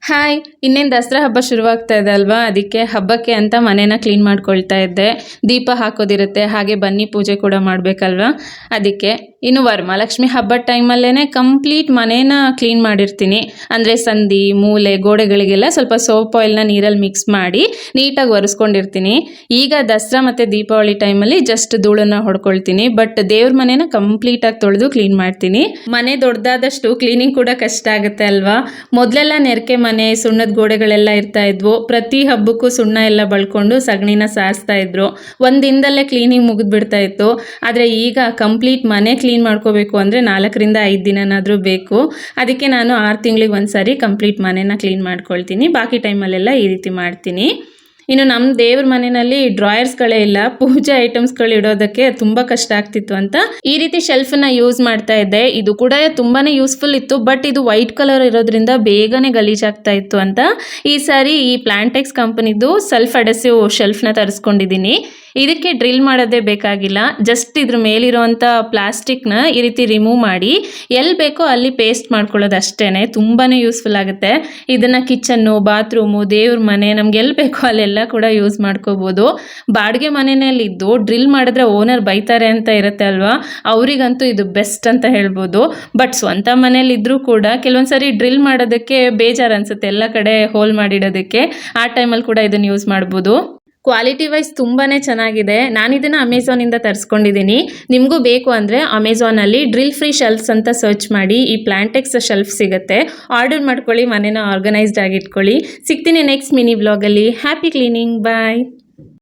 Hi, ಇನ್ನೇನು ದಸರಾ ಹಬ್ಬ ಶುರುವಾಗ್ತಾ ಇದೆ ಅಲ್ವಾ? ಅದಕ್ಕೆ ಹಬ್ಬಕ್ಕೆ ಅಂತ ಮನೇನ ಕ್ಲೀನ್ ಮಾಡ್ಕೊಳ್ತಾ ಇದ್ದೆ. ದೀಪ ಹಾಕೋದಿರುತ್ತೆ, ಹಾಗೆ ಬನ್ನಿ ಪೂಜೆ ಕೂಡ ಮಾಡಬೇಕಲ್ವಾ? ಅದಕ್ಕೆ ಇನ್ನು ವರಮಹಾಲಕ್ಷ್ಮಿ ಹಬ್ಬದ ಟೈಮಲ್ಲೇ ಕಂಪ್ಲೀಟ್ ಮನೇನ ಕ್ಲೀನ್ ಮಾಡಿರ್ತೀನಿ. ಅಂದರೆ ಸಂದಿ ಮೂಲೆ ಗೋಡೆಗಳಿಗೆಲ್ಲ ಸ್ವಲ್ಪ ಸೋಪ್ ಆಯಿಲ್ನ ನೀರಲ್ಲಿ ಮಿಕ್ಸ್ ಮಾಡಿ ನೀಟಾಗಿ ಒರೆಸ್ಕೊಂಡಿರ್ತೀನಿ. ಈಗ ದಸರಾ ಮತ್ತು ದೀಪಾವಳಿ ಟೈಮಲ್ಲಿ ಜಸ್ಟ್ ಧೂಳನ್ನ ಹೊಡ್ಕೊಳ್ತೀನಿ. ಬಟ್ ದೇವ್ರ ಮನೇನ ಕಂಪ್ಲೀಟಾಗಿ ತೊಳೆದು ಕ್ಲೀನ್ ಮಾಡ್ತೀನಿ. ಮನೆ ದೊಡ್ಡದಾದಷ್ಟು ಕ್ಲೀನಿಂಗ್ ಕೂಡ ಕಷ್ಟ ಆಗುತ್ತೆ ಅಲ್ವಾ? ಮೊದಲೆಲ್ಲ ನೆರಕೆ ಮನೆ ಸುಣ್ಣದ ಗೋಡೆಗಳೆಲ್ಲ ಇರ್ತಾ ಇದ್ವು. ಪ್ರತಿ ಹಬ್ಬಕ್ಕೂ ಸುಣ್ಣ ಎಲ್ಲ ಬಳ್ಕೊಂಡು ಸಗಣಿನ ಸಾರಿಸ್ತಾ ಇದ್ರು. ಒಂದು ದಿನದಲ್ಲೇ ಕ್ಲೀನಿಂಗ್ ಮುಗಿದು ಬಿಡ್ತಾ ಇತ್ತು. ಆದರೆ ಈಗ ಕಂಪ್ಲೀಟ್ ಮನೆ ಕ್ಲೀನ್ ಮಾಡ್ಕೋಬೇಕು ಅಂದರೆ 4 ರಿಂದ 5 ದಿನನಾದರೂ ಬೇಕು. ಅದಕ್ಕೆ ನಾನು 6 ತಿಂಗಳಿಗೆ ಒಂದ್ಸರಿ ಕಂಪ್ಲೀಟ್ ಮನೆನ ಕ್ಲೀನ್ ಮಾಡ್ಕೊಳ್ತೀನಿ. ಬಾಕಿ ಟೈಮಲ್ಲೆಲ್ಲ ಈ ರೀತಿ ಮಾಡ್ತೀನಿ. ಇನ್ನು ನಮ್ಮ ದೇವ್ರ ಮನೆಯಲ್ಲಿ ಡ್ರಾಯರ್ಸ್ಗಳೇ ಇಲ್ಲ. ಪೂಜೆ ಐಟಮ್ಸ್ಗಳು ಇಡೋದಕ್ಕೆ ತುಂಬ ಕಷ್ಟ ಆಗ್ತಿತ್ತು ಅಂತ ಈ ರೀತಿ ಶೆಲ್ಫನ್ನ ಯೂಸ್ ಮಾಡ್ತಾ ಇದ್ದೆ. ಇದು ಕೂಡ ತುಂಬಾನೇ ಯೂಸ್ಫುಲ್ ಇತ್ತು. ಬಟ್ ಇದು ವೈಟ್ ಕಲರ್ ಇರೋದ್ರಿಂದ ಬೇಗನೆ ಗಲೀಜಾಗ್ತಾ ಇತ್ತು ಅಂತ ಈ ಸಾರಿ ಈ ಪ್ಲಾಂಟೆಕ್ಸ್ ಕಂಪನಿದು ಸೆಲ್ಫ್ ಅಡೆಸಿವ್ ಶೆಲ್ಫ್ನ ತರಿಸ್ಕೊಂಡಿದ್ದೀನಿ. ಇದಕ್ಕೆ ಡ್ರಿಲ್ ಮಾಡೋದೇ ಬೇಕಾಗಿಲ್ಲ. ಜಸ್ಟ್ ಇದ್ರ ಮೇಲಿರುವಂಥ ಪ್ಲಾಸ್ಟಿಕ್ನ ಈ ರೀತಿ ರಿಮೂವ್ ಮಾಡಿ ಎಲ್ಲಿ ಬೇಕೋ ಅಲ್ಲಿ ಪೇಸ್ಟ್ ಮಾಡ್ಕೊಳ್ಳೋದು ಅಷ್ಟೇ. ತುಂಬಾ ಯೂಸ್ಫುಲ್ ಆಗುತ್ತೆ. ಇದನ್ನು ಕಿಚನ್ನು, ಬಾತ್ರೂಮು, ದೇವ್ರ ಮನೆ, ನಮ್ಗೆ ಎಲ್ಲಿ ಬೇಕೋ ಅಲ್ಲೆಲ್ಲ ಕೂಡ ಯೂಸ್ ಮಾಡ್ಕೋಬೋದು. ಬಾಡಿಗೆ ಮನೆಯಲ್ಲಿದ್ದು ಡ್ರಿಲ್ ಮಾಡಿದ್ರೆ ಓನರ್ ಬೈತಾರೆ ಅಂತ ಇರುತ್ತೆ ಅಲ್ವಾ? ಅವರಿಗಂತೂ ಇದು ಬೆಸ್ಟ್ ಅಂತ ಹೇಳ್ಬೋದು. ಬಟ್ ಸ್ವಂತ ಮನೇಲಿದ್ದರೂ ಕೂಡ ಕೆಲವೊಂದ್ಸರಿ ಡ್ರಿಲ್ ಮಾಡೋದಕ್ಕೆ ಬೇಜಾರು ಅನ್ಸುತ್ತೆ, ಎಲ್ಲ ಕಡೆ ಹೋಲ್ ಮಾಡಿಡೋದಕ್ಕೆ. ಆ ಟೈಮಲ್ಲಿ ಕೂಡ ಇದನ್ನು ಯೂಸ್ ಮಾಡ್ಬೋದು. ಕ್ವಾಲಿಟಿ ವೈಸ್ ತುಂಬಾ ಚೆನ್ನಾಗಿದೆ. ನಾನು ಇದನ್ನು ಅಮೆಝಾನಿಂದ ತರಿಸ್ಕೊಂಡಿದ್ದೀನಿ. ನಿಮಗೂ ಬೇಕು ಅಂದರೆ ಅಮೆಝಾನಲ್ಲಿ ಡ್ರಿಲ್ ಫ್ರೀ ಶೆಲ್ಫ್ಸ್ ಅಂತ ಸರ್ಚ್ ಮಾಡಿ ಈ ಪ್ಲಾಂಟೆಕ್ಸ್ ಶೆಲ್ಫ್ ಸಿಗುತ್ತೆ. ಆರ್ಡರ್ ಮಾಡ್ಕೊಳ್ಳಿ, ಮನೇನ ಆರ್ಗನೈಸ್ಡ್ ಆಗಿ ಇಟ್ಕೊಳ್ಳಿ. ಸಿಗ್ತೀನಿ ನೆಕ್ಸ್ಟ್ ಮಿನಿ ವ್ಲಾಗಲ್ಲಿ. ಹ್ಯಾಪಿ ಕ್ಲೀನಿಂಗ್, ಬಾಯ್.